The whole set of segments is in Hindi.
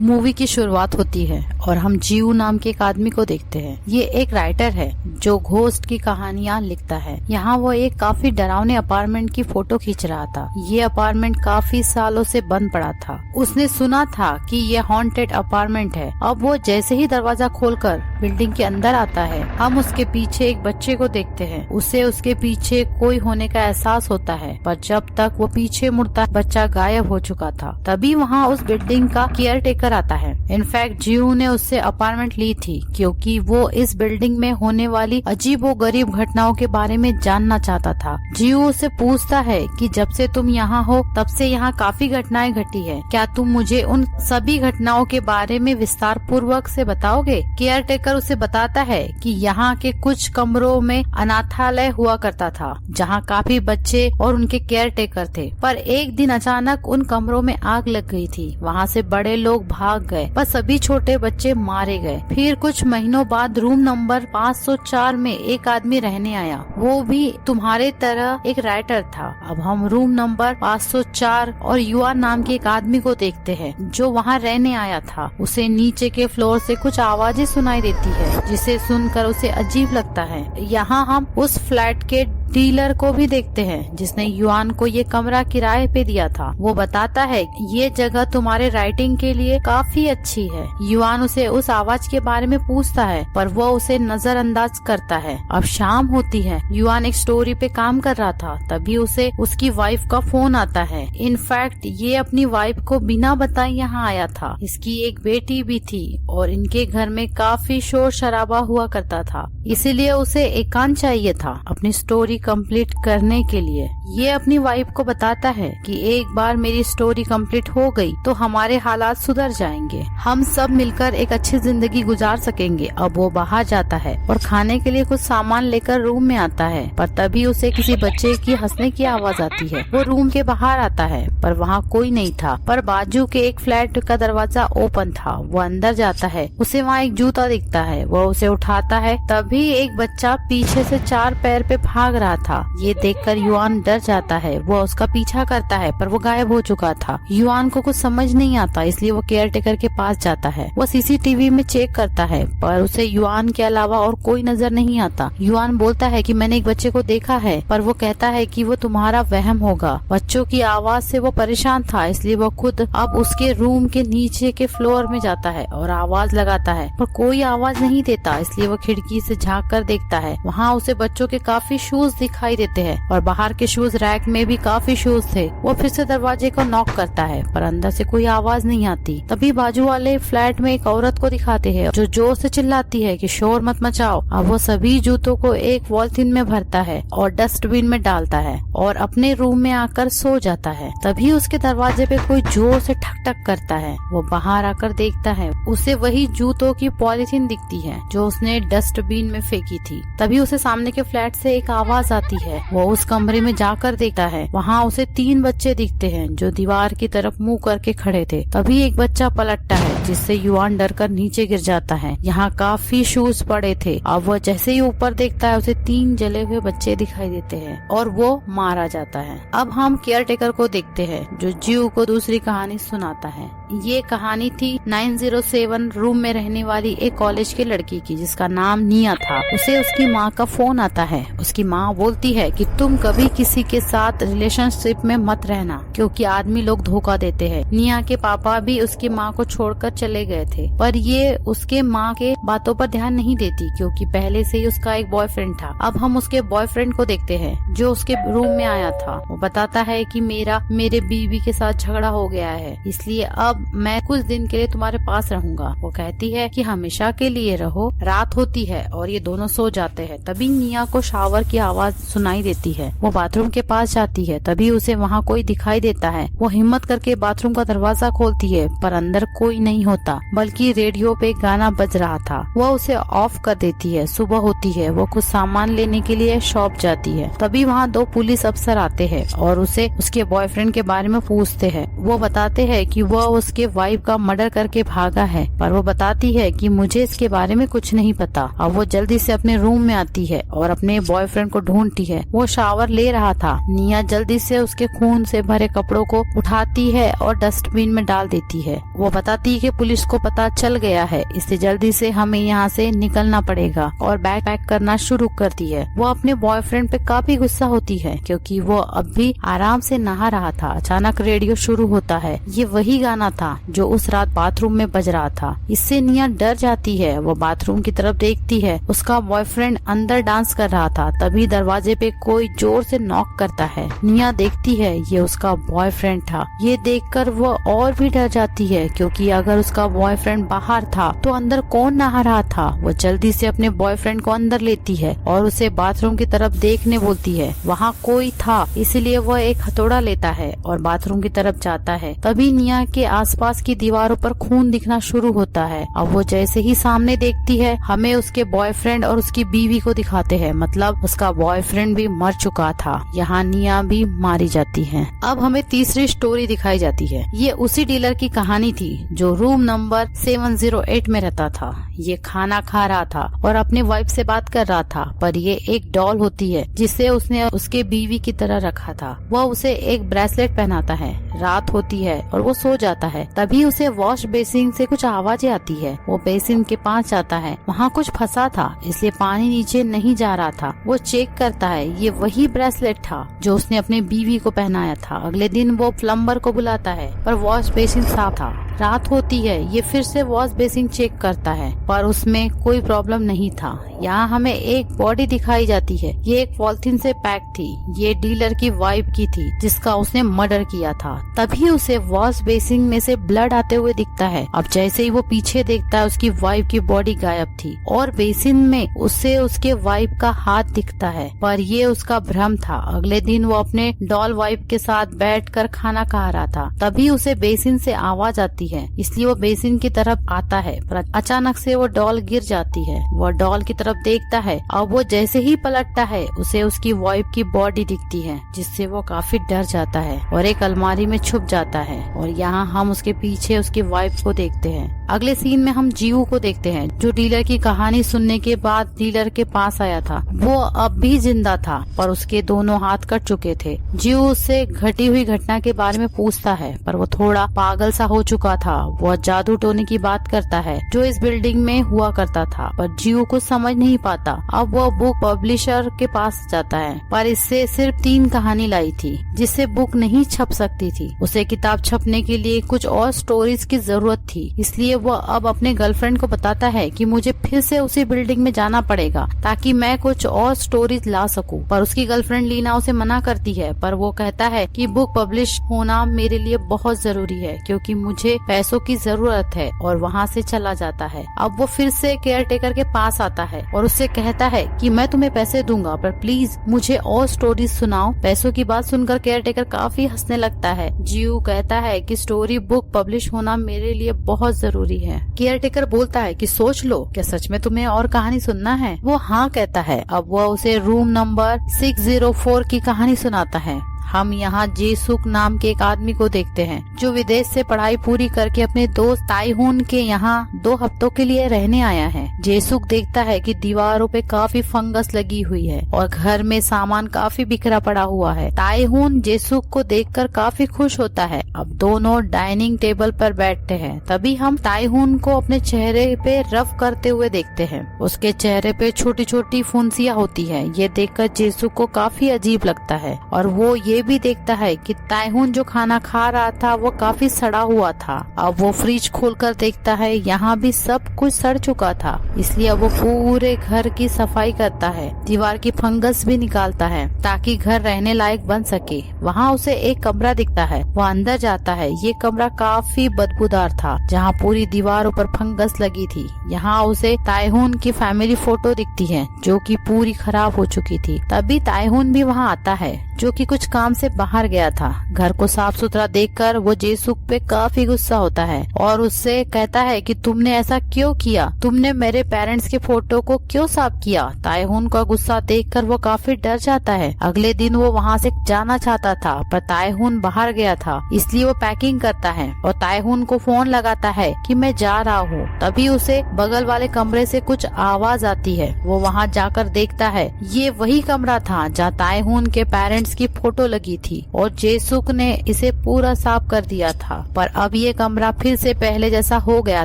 मूवी की शुरुआत होती है और हम जीऊ नाम के एक आदमी को देखते हैं। ये एक राइटर है जो घोस्ट की कहानियां लिखता है। यहाँ वो एक काफी डरावने अपार्टमेंट की फोटो खींच रहा था। ये अपार्टमेंट काफी सालों से बंद पड़ा था। उसने सुना था कि ये हॉन्टेड अपार्टमेंट है। अब वो जैसे ही दरवाजा खोलकर बिल्डिंग के अंदर आता है, हम उसके पीछे एक बच्चे को देखते हैं। उसे उसके पीछे कोई होने का एहसास होता है, पर जब तक वो पीछे मुड़ता बच्चा गायब हो चुका था। तभी वहाँ उस बिल्डिंग का केयर टेकर आता है। इनफैक्ट जीऊ ने उससे अपार्टमेंट ली थी क्योंकि वो इस बिल्डिंग में होने वाली अजीबोगरीब घटनाओं के बारे में जानना चाहता था। जीऊ उससे पूछता है कि जब से तुम यहाँ हो तब से यहाँ काफी घटनाएं घटी है, क्या तुम मुझे उन सभी घटनाओं के बारे में विस्तार पूर्वक से बताओगे? केयर टेकर उसे बताता है कि यहाँ के कुछ कमरों में अनाथालय हुआ करता था जहाँ काफी बच्चे और उनके केयर टेकर थे, पर एक दिन अचानक उन कमरों में आग लग गई थी। वहाँ से बड़े लोग भाग गए पर सभी छोटे बच्चे मारे गए। फिर कुछ महीनों बाद रूम नंबर 504 में एक आदमी रहने आया, वो भी तुम्हारे तरह एक राइटर था। अब हम रूम नंबर 504 और युवा नाम के एक आदमी को देखते हैं जो वहाँ रहने आया था। उसे नीचे के फ्लोर से कुछ आवाजें सुनाई देती है जिसे सुनकर उसे अजीब लगता है। यहाँ हम उस फ्लैट के डीलर को भी देखते हैं जिसने युआन को ये कमरा किराए पे दिया था। वो बताता है ये जगह तुम्हारे राइटिंग के लिए काफी अच्छी है। युआन उसे उस आवाज के बारे में पूछता है पर वो उसे नजरअंदाज करता है। अब शाम होती है। युआन एक स्टोरी पे काम कर रहा था, तभी उसे उसकी वाइफ का फोन आता है। इनफैक्ट ये अपनी वाइफ को बिना बताए यहाँ आया था। इसकी एक बेटी भी थी और इनके घर में काफी शोर शराबा हुआ करता था, इसीलिए उसे एकांत चाहिए था अपनी स्टोरी कंप्लीट करने के लिए। ये अपनी वाइफ को बताता है कि एक बार मेरी स्टोरी कंप्लीट हो गई तो हमारे हालात सुधर जाएंगे, हम सब मिलकर एक अच्छी जिंदगी गुजार सकेंगे। अब वो बाहर जाता है और खाने के लिए कुछ सामान लेकर रूम में आता है, पर तभी उसे किसी बच्चे की हंसने की आवाज आती है। वो रूम के बाहर आता है पर वहाँ कोई नहीं था, पर बाजू के एक फ्लैट का दरवाजा ओपन था। वो अंदर जाता है, उसे वहाँ एक जूता दिखता है। वो उसे उठाता है, तभी एक बच्चा पीछे से 4 पैर पे भाग रहा था। ये देखकर युआन डर जाता है। वो उसका पीछा करता है पर वो गायब हो चुका था। युआन को कुछ समझ नहीं आता, इसलिए वो केयर टेकर के पास जाता है। वो सीसीटीवी में चेक करता है पर उसे युआन के अलावा और कोई नजर नहीं आता। युआन बोलता है कि मैंने एक बच्चे को देखा है, पर वो कहता है कि वो तुम्हारा वहम होगा। बच्चों की आवाज से वो परेशान था, इसलिए वो खुद अब उसके रूम के नीचे के फ्लोर में जाता है और आवाज लगाता है, पर कोई आवाज नहीं देता। इसलिए वो खिड़की से झाँक कर देखता है। वहाँ उसे बच्चों के काफी शूज दिखाई देते हैं और बाहर के शूज रैक में भी काफी शूज थे। वो फिर से दरवाजे को नॉक करता है पर अंदर से कोई आवाज नहीं आती। तभी बाजू वाले फ्लैट में एक औरत को दिखाते हैं जो जोर से चिल्लाती है कि शोर मत मचाओ। अब वो सभी जूतों को एक पॉलिथीन में भरता है और डस्टबिन में डालता है और अपने रूम में आकर सो जाता है। तभी उसके दरवाजे पे कोई जोर से ठक ठक करता है। वो बाहर आकर देखता है, उसे वही जूतों की पॉलिथीन दिखती है जो उसने डस्टबिन में फेंकी थी। तभी उसे सामने के फ्लैट से एक आवाज आती है। वो उस कमरे में जाकर देखता है, वहाँ उसे 3 बच्चे दिखते हैं जो दीवार की तरफ मुंह करके खड़े थे। तभी एक बच्चा पलटता है जिससे युआन डरकर नीचे गिर जाता है। यहाँ काफी शूज पड़े थे। अब वो जैसे ही ऊपर देखता है उसे 3 जले हुए बच्चे दिखाई देते हैं और वो मारा जाता है। अब हम केयर टेकर को देखते हैं जो जीऊ को दूसरी कहानी सुनाता है। ये कहानी थी 907 रूम में रहने वाली एक कॉलेज की लड़की की जिसका नाम निया था। उसे उसकी माँ का फोन आता है। उसकी माँ बोलती है कि तुम कभी किसी के साथ रिलेशनशिप में मत रहना क्योंकि आदमी लोग धोखा देते हैं। निया के पापा भी उसकी माँ को छोड़कर चले गए थे, पर ये उसके माँ के बातों पर ध्यान नहीं देती क्योंकि पहले से ही उसका एक बॉयफ्रेंड था। अब हम उसके बॉयफ्रेंड को देखते हैं जो उसके रूम में आया था। वो बताता है कि मेरे बीवी के साथ झगड़ा हो गया है, इसलिए अब मैं कुछ दिन के लिए तुम्हारे पास रहूंगा। वो कहती है कि हमेशा के लिए रहो। रात होती है और ये दोनों सो जाते हैं। तभी निया को शावर की आवाज सुनाई देती है। वो बाथरूम के पास जाती है, तभी उसे वहाँ कोई दिखाई देता है। वो हिम्मत करके बाथरूम का दरवाजा खोलती है पर अंदर कोई नहीं होता, बल्कि रेडियो पे गाना बज रहा था। वो उसे ऑफ कर देती है। सुबह होती है। वो कुछ सामान लेने के लिए शॉप जाती है। तभी वहाँ 2 पुलिस अफसर आते हैं और उसे उसके बॉयफ्रेंड के बारे में पूछते हैं। वो बताते हैं कि वह उसके वाइफ का मर्डर करके भागा है, पर वो बताती है कि मुझे इसके बारे में कुछ नहीं पता। अब वो जल्दी से अपने रूम में आती है और अपने बॉयफ्रेंड को ढूंढती है। वो शावर ले रहा था। निया जल्दी से उसके खून से भरे कपड़ों को उठाती है और डस्टबिन में डाल देती है। वो बताती है कि ये पुलिस को पता चल गया है, इससे जल्दी से हमें यहाँ से निकलना पड़ेगा और बैग पैक करना शुरू करती है। वो अपने बॉयफ्रेंड पे काफी गुस्सा होती है क्योंकि वो अब भी आराम से नहा रहा था। अचानक रेडियो शुरू होता है। ये वही गाना था जो उस रात बाथरूम में बज रहा था। इससे निया डर जाती है। वो बाथरूम की तरफ देखती है। उसका बॉयफ्रेंड अंदर डांस कर रहा था। तभी दरवाजे पे कोई जोर से नॉक करता है। निया देखती है ये उसका बॉयफ्रेंड था। ये देखकर वो और भी डर जाती है क्योंकि अगर उसका बॉयफ्रेंड बाहर था तो अंदर कौन नहा रहा था। वो जल्दी से अपने बॉयफ्रेंड को अंदर लेती है और उसे बाथरूम की तरफ देखने बोलती है। वहाँ कोई था इसलिए वो एक हथौड़ा लेता है और बाथरूम की तरफ जाता है। तभी निया के आसपास की दीवारों पर खून दिखना शुरू होता है। अब वो जैसे ही सामने देखती है हमें उसके बॉयफ्रेंड और उसकी बीवी को दिखाते हैं, मतलब उसका बॉयफ्रेंड भी मर चुका था। यहाँ निया भी मारी जाती है। अब हमें तीसरी स्टोरी दिखाई जाती है। ये उसी डीलर की कहानी थी जो रूम नंबर 708 में रहता था। ये खाना खा रहा था और अपने वाइफ से बात कर रहा था, पर ये एक डॉल होती है जिसे उसने उसके बीवी की तरह रखा था। वह उसे एक ब्रेसलेट पहनाता है। रात होती है और वो सो जाता है। तभी उसे वॉश बेसिन से कुछ आवाजें आती है। वो बेसिन के पास जाता है। वहाँ कुछ फंसा था इसलिए पानी नीचे नहीं जा रहा था। वो चेक करता है। ये वही ब्रेसलेट था जो उसने अपने बीवी को पहनाया था। अगले दिन वो प्लम्बर को बुलाता है पर वॉश बेसिन साफ था। रात होती है। ये फिर से वॉश बेसिन चेक करता है पर उसमें कोई प्रॉब्लम नहीं था। यहाँ हमें एक बॉडी दिखाई जाती है। ये एक पॉलिथीन से पैक थी। ये डीलर की वाइफ की थी जिसका उसने मर्डर किया था। तभी उसे वॉश बेसिन में से ब्लड आते हुए दिखता है। अब जैसे ही वो पीछे देखता है उसकी वाइफ की बॉडी गायब थी और बेसिन में उसे उसके वाइफ का हाथ दिखता है, पर ये उसका भ्रम था। अगले दिन वो अपने डॉल वाइफ के साथ बैठकर खाना खा रहा था। तभी उसे बेसिन से आवाज आती है, इसलिए वो बेसिन की तरफ आता है पर अचानक से वो डॉल गिर जाती है। वो डॉल की तरफ देखता है और वो जैसे ही पलटता है उसे उसकी वाइफ की बॉडी दिखती है, जिससे वो काफी डर जाता है और एक अलमारी में छुप जाता है। और यहाँ हम उसके पीछे उसकी वाइफ को देखते हैं। अगले सीन में हम जीऊ को देखते हैं जो डीलर की कहानी सुनने के बाद डीलर के पास आया था। वो अब भी जिंदा था पर उसके दोनों हाथ कट चुके थे। जीऊ उससे घटी हुई घटना के बारे में पूछता है पर वो थोड़ा पागल सा हो चुका था। वो जादू टोने की बात करता है जो इस बिल्डिंग में हुआ करता था, पर जीऊ कुछ समझ नहीं पाता। अब वो बुक पब्लिशर के पास जाता है पर इससे सिर्फ 3 कहानी लाई थी जिससे बुक नहीं छप सकती थी। उसे किताब छपने के लिए कुछ और स्टोरीज की जरूरत थी, इसलिए वो अब अपने गर्लफ्रेंड को बताता है कि मुझे फिर से उसी बिल्डिंग में जाना पड़ेगा ताकि मैं कुछ और स्टोरीज ला सकूं। पर उसकी गर्लफ्रेंड लीना उसे मना करती है, पर वो कहता है कि बुक पब्लिश होना मेरे लिए बहुत जरूरी है क्योंकि मुझे पैसों की जरूरत है, और वहाँ से चला जाता है। अब वो फिर से केयर टेकर के पास आता है और उससे कहता है कि मैं तुम्हें पैसे दूंगा पर प्लीज मुझे और स्टोरीज सुनाओ। पैसों की बात सुनकर केयर टेकर काफी हंसने लगता है। जीऊ कहता है कि स्टोरी बुक पब्लिश होना मेरे लिए बहुत जरूरी है। केयर टेकर बोलता है कि सोच लो, क्या सच में तुम्हें और कहानी सुनना है? वो हाँ कहता है। अब वो उसे रूम नंबर 604 की कहानी सुनाता है। हम यहाँ जेसुक नाम के एक आदमी को देखते हैं जो विदेश से पढ़ाई पूरी करके अपने दोस्त ताइहून के यहाँ 2 हफ्तों के लिए रहने आया है। जेसुक देखता है कि दीवारों पे काफी फंगस लगी हुई है और घर में सामान काफी बिखरा पड़ा हुआ है। ताइहून जेसुक को देखकर काफी खुश होता है। अब दोनों डाइनिंग टेबल पर बैठते हैं। तभी हम ताइहून को अपने चेहरे पे रफ करते हुए देखते हैं। उसके चेहरे पे छोटी छोटी फुंसियाँ होती है। ये देखकर जेसुक को काफी अजीब लगता है और वो ये भी देखता है कि ताइहून जो खाना खा रहा था वो काफी सड़ा हुआ था। अब वो फ्रिज खोलकर देखता है, यहाँ भी सब कुछ सड़ चुका था, इसलिए अब वो पूरे घर की सफाई करता है। दीवार की फंगस भी निकालता है ताकि घर रहने लायक बन सके। वहाँ उसे एक कमरा दिखता है। वो अंदर जाता है। ये कमरा काफी बदबूदार था जहाँ पूरी दीवारों पर फंगस लगी थी। यहाँ उसे ताइहून की फैमिली फोटो दिखती है जो कि पूरी खराब हो चुकी थी। तभी ताइहून भी वहाँ आता है जो कि कुछ काम से बाहर गया था। घर को साफ सुथरा देखकर वो जेसुक पे काफी गुस्सा होता है और उससे कहता है कि तुमने ऐसा क्यों किया? तुमने मेरे पेरेंट्स के फोटो को क्यों साफ किया? ताइहून का गुस्सा देखकर वो काफी डर जाता है। अगले दिन वो वहाँ से जाना चाहता था पर ताइहून बाहर गया था, इसलिए वो पैकिंग करता है और ताइहून को फोन लगाता है कि मैं जा रहा हूँ। तभी उसे बगल वाले कमरे से कुछ आवाज आती है। वो वहाँ जाकर देखता है ये वही कमरा था जहाँ ताइहून के पेरेंट्स पेरेंट्स की फोटो लगी थी और जेसुक ने इसे पूरा साफ कर दिया था, पर अब ये कमरा फिर से पहले जैसा हो गया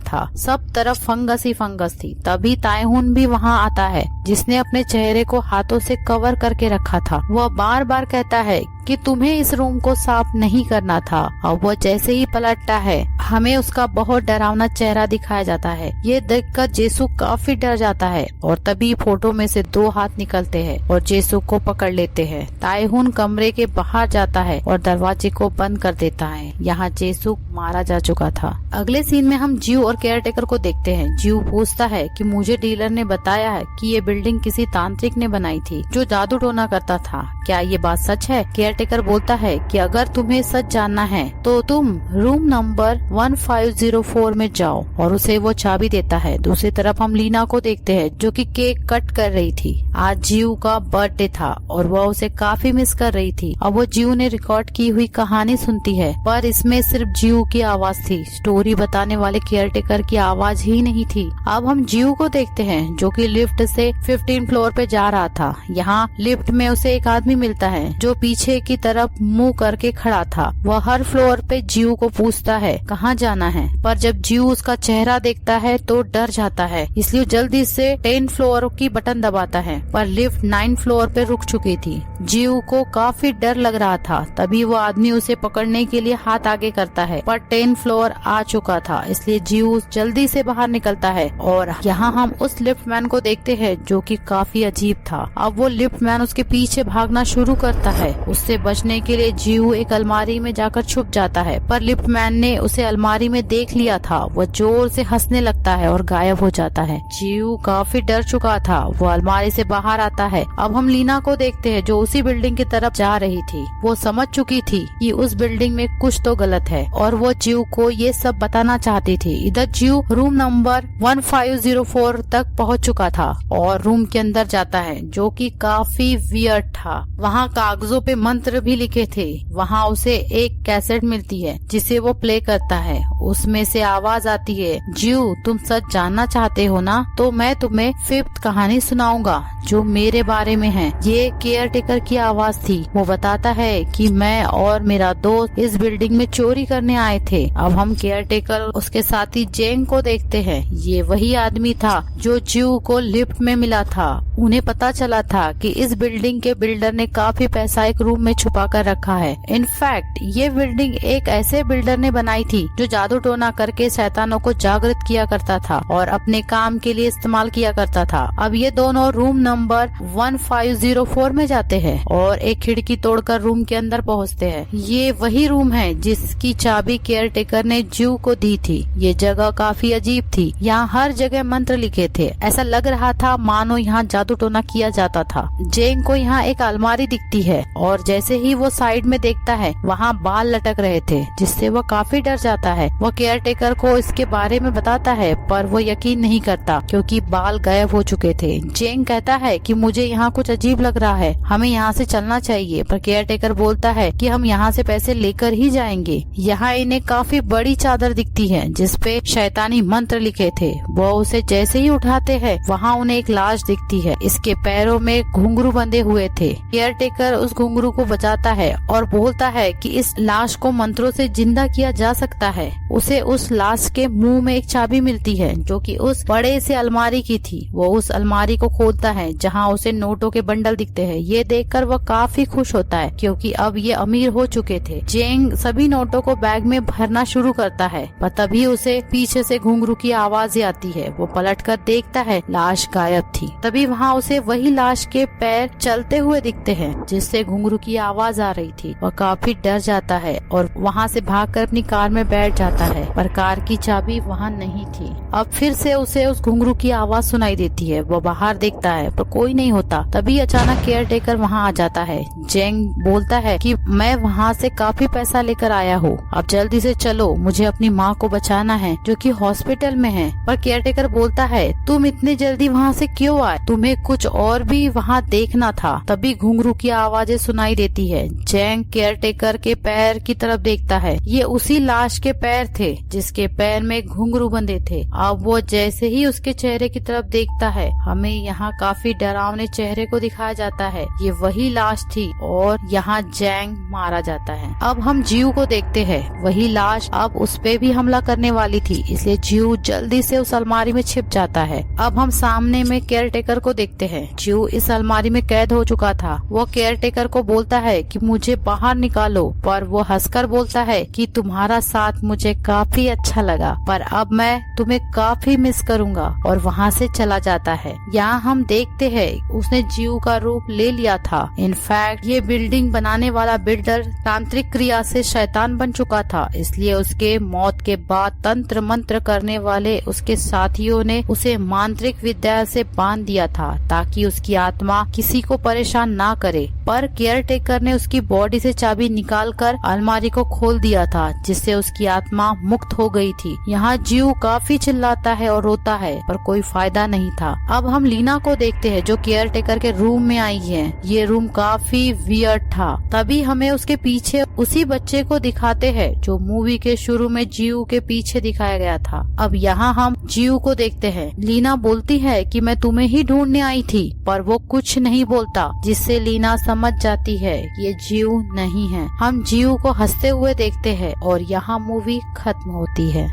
था। सब तरफ फंगस ही फंगस थी। तभी तायहुन भी वहाँ आता है, जिसने अपने चेहरे को हाथों से कवर करके रखा था। वह बार बार कहता है कि तुम्हें इस रूम को साफ नहीं करना था। और वह जैसे ही पलटता है, हमें उसका बहुत डरावना चेहरा दिखाया जाता है। ये देखकर जेसुक काफी डर जाता है और तभी फोटो में से 2 हाथ निकलते हैं और जेसुक को पकड़ लेते हैं। तायहुन कमरे के बाहर जाता है और दरवाजे को बंद कर देता है। यहाँ जेसुक मारा जा चुका था। अगले सीन में हम जियो और केयरटेकर को देखते हैं। जियो पूछता है कि मुझे डीलर ने बताया है कि ये बिल्डिंग किसी तांत्रिक ने बनाई थी जो जादू टोना करता था। क्या ये बात सच है? केयरटेकर बोलता है कि अगर तुम्हें सच जानना है तो तुम रूम नंबर 1504 में जाओ, और उसे वो चाबी देता है। दूसरी तरफ हम लीना को देखते हैं जो कि केक कट कर रही थी। आज जियो का बर्थडे था और वह उसे काफी मिस कर रही थी। अब वो जियो ने रिकॉर्ड की हुई कहानी सुनती है, पर इसमें सिर्फ जियो की आवाज थी। स्टोरी बताने वाले केयरटेकर की आवाज ही नहीं थी। अब हम जियो को देखते हैं जो कि लिफ्ट से 15 फ्लोर पे जा रहा था। यहाँ लिफ्ट में उसे एक आदमी मिलता है जो पीछे की तरफ मुंह करके खड़ा था। वह हर फ्लोर पे जियो को पूछता है कहाँ जाना है, पर जब जियो उसका चेहरा देखता है तो डर जाता है, इसलिए जल्दी से 10 फ्लोर की बटन दबाता है। पर लिफ्ट 9 फ्लोर पे रुक चुकी थी। जियो को काफी डर लग रहा था। तभी वो आदमी उसे पकड़ने के लिए हाथ आगे करता है, पर 10 फ्लोर आ चुका था, इसलिए जियो जल्दी से बाहर निकलता है। और यहाँ हम उस लिफ्ट मैन को देखते हैं जो कि काफी अजीब था। अब वो लिफ्ट मैन उसके पीछे भागना शुरू करता है। उससे बचने के लिए जियो एक अलमारी में जाकर छुप जाता है, पर लिफ्ट मैन ने उसे अलमारी में देख लिया था। वह जोर से हंसने लगता है और गायब हो जाता है। जियो काफी डर चुका था। वो अलमारी से बाहर आता है। अब हम लीना को देखते हैं जो उसी बिल्डिंग की तरफ जा रही थी। वो समझ चुकी थी कि उस बिल्डिंग में कुछ तो गलत है और वो जियो को ये सब बताना चाहती थी। इधर जियो रूम नंबर 1504 तक पहुंच चुका था और रूम के अंदर जाता है जो कि काफी वियर्ड था। वहाँ कागजों पे मंत्र भी लिखे थे। वहाँ उसे एक कैसेट मिलती है जिसे वो प्ले करता है। उसमें से आवाज आती है, जियो तुम सच जानना चाहते हो ना, तो मैं तुम्हें 5th कहानी सुनाऊंगा जो मेरे बारे में है। ये केयरटेकर की आवाज थी। वो बताता है कि मैं और मेरा दोस्त इस बिल्डिंग में चोरी करने आए थे। अब हम केयरटेकर उसके साथी जेंग को देखते हैं। ये वही आदमी था जो जियो को लिफ्ट में मिला था। उन्हें पता चला था कि इस बिल्डिंग के बिल्डर ने काफी पैसा एक रूम में छुपा कर रखा है। इनफैक्ट ये बिल्डिंग एक ऐसे बिल्डर ने बनाई थी जो जादू टोना करके शैतानों को जागृत किया करता था और अपने काम के लिए इस्तेमाल किया करता था। अब ये दोनों रूम नंबर 1504 में जाते हैं और एक खिड़की तोड़कर रूम के अंदर पहुंचते हैं। ये वही रूम है जिसकी चाबी केयरटेकर ने जियो को दी थी। ये जगह काफी अजीब थी। यहाँ हर जगह मंत्र लिखे थे। ऐसा लग रहा था मानो यहाँ जादू टोना किया जाता था। जेंग को यहाँ एक अलमारी दिखती है और जैसे ही वो साइड में देखता है वहाँ बाल लटक रहे थे, जिससे वो काफी डर जाता है। वो केयरटेकर को इसके बारे में बताता है, पर वो यकीन नहीं करता क्योंकि बाल गायब हो चुके थे। जेंग कहता है कि मुझे यहाँ कुछ अजीब लग रहा है, हमें यहाँ से चलना चाहिए। पर केयरटेकर बोलता है कि हम यहाँ से पैसे लेकर ही जाएंगे। यहाँ इन्हें काफी बड़ी चादर दिखती है जिसपे शैतानी मंत्र लिखे थे। वो उसे जैसे ही उठाते हैं वहाँ उन्हें एक लाश दिखती है। इसके पैरों में घुंघरू बंधे हुए थे। केयरटेकर उस घुंघरू को बचाता है और बोलता है कि इस लाश को मंत्रों से जिंदा किया जा सकता है। उसे उस लाश के मुंह में एक चाबी मिलती है जो कि उस बड़े से अलमारी की थी। वो उस अलमारी को खोलता है जहाँ उसे नोटों के बंडल दिखते हैं। ये देखकर वह काफी खुश होता है क्योंकि अब ये अमीर हो चुके थे। जेंग सभी नोटों को बैग में भरना शुरू करता है, पर तभी उसे पीछे से घुंघरू की आवाज आती है। वो पलटकर देखता है, लाश गायब थी। तभी वहाँ उसे वही लाश के पैर चलते हुए दिखते हैं जिससे घुंघरू की आवाज आ रही थी। वह काफी डर जाता है और वहाँ से भागकर अपनी कार में बैठ जाता है, पर कार की चाबी वहाँ नहीं थी। अब फिर से उसे उस घुंघरू की आवाज सुनाई देती है। वो बाहर देखता है पर कोई नहीं होता। तभी अचानक केयरटेकर वहाँ आ जाता है। जेंग बोलता है कि मैं वहाँ से काफी पैसा लेकर आया हूँ, अब जल्दी से चलो, मुझे अपनी माँ को बचाना है जो कि हॉस्पिटल में है। पर केयरटेकर बोलता है, तुम इतनी जल्दी वहाँ से क्यों आए? तुम्हें कुछ और भी वहाँ देखना था। तभी घुंघरू की आवाजें सुनाई देती है। जेंग केयरटेकर के पैर की तरफ देखता है। ये उसी लाश के पैर थे जिसके पैर में घुंघरू बंधे थे। अब वो जैसे ही उसके चेहरे की तरफ देखता है, हमें यहाँ काफी काफी डरावने चेहरे को दिखाया जाता है। ये वही लाश थी और यहाँ जैंग मारा जाता है। अब हम जियू को देखते हैं। वही लाश अब उस पे भी हमला करने वाली थी, इसलिए जियू जल्दी से उस अलमारी में छिप जाता है। अब हम सामने में केयर टेकर को देखते हैं। जियू इस अलमारी में कैद हो चुका था। वो केयर टेकर को बोलता है कि मुझे बाहर निकालो, पर वो हंसकर बोलता है कि तुम्हारा साथ मुझे काफी अच्छा लगा, पर अब मैं तुम्हें काफी मिस करूंगा, और वहाँ से चला जाता है। यहाँ हम देखते हैं उसने जियू का रूप ले लिया था। इनफैक्ट ये बिल्डिंग बनाने वाला बिल्डर तांत्रिक क्रिया से शैतान बन चुका था, इसलिए उसके मौत के बाद तंत्र मंत्र करने वाले उसके साथियों ने उसे मांत्रिक विद्या से बांध दिया था ताकि उसकी आत्मा किसी को परेशान ना करे। पर केयर टेकर ने उसकी बॉडी से चाबी निकालकर अलमारी को खोल दिया था, जिससे उसकी आत्मा मुक्त हो गई थी। यहाँ जियू काफी चिल्लाता है और रोता है, पर कोई फायदा नहीं था। अब हम लीना को देखते हैं जो केयर टेकर के रूम में आई है। ये रूम काफी वियर्ड था। तभी हमें उसके पीछे उसी बच्चे को दिखाते हैं जो मूवी के शुरू में जियू के पीछे दिखाया गया था। अब यहाँ हम जियू को देखते हैं। लीना बोलती है कि मैं तुम्हें ही ढूंढने आई थी, पर वो कुछ नहीं बोलता, जिससे लीना समझ जाती है ये जियू नहीं है। हम जियू को हंसते हुए देखते हैं और यहाँ मूवी खत्म होती है।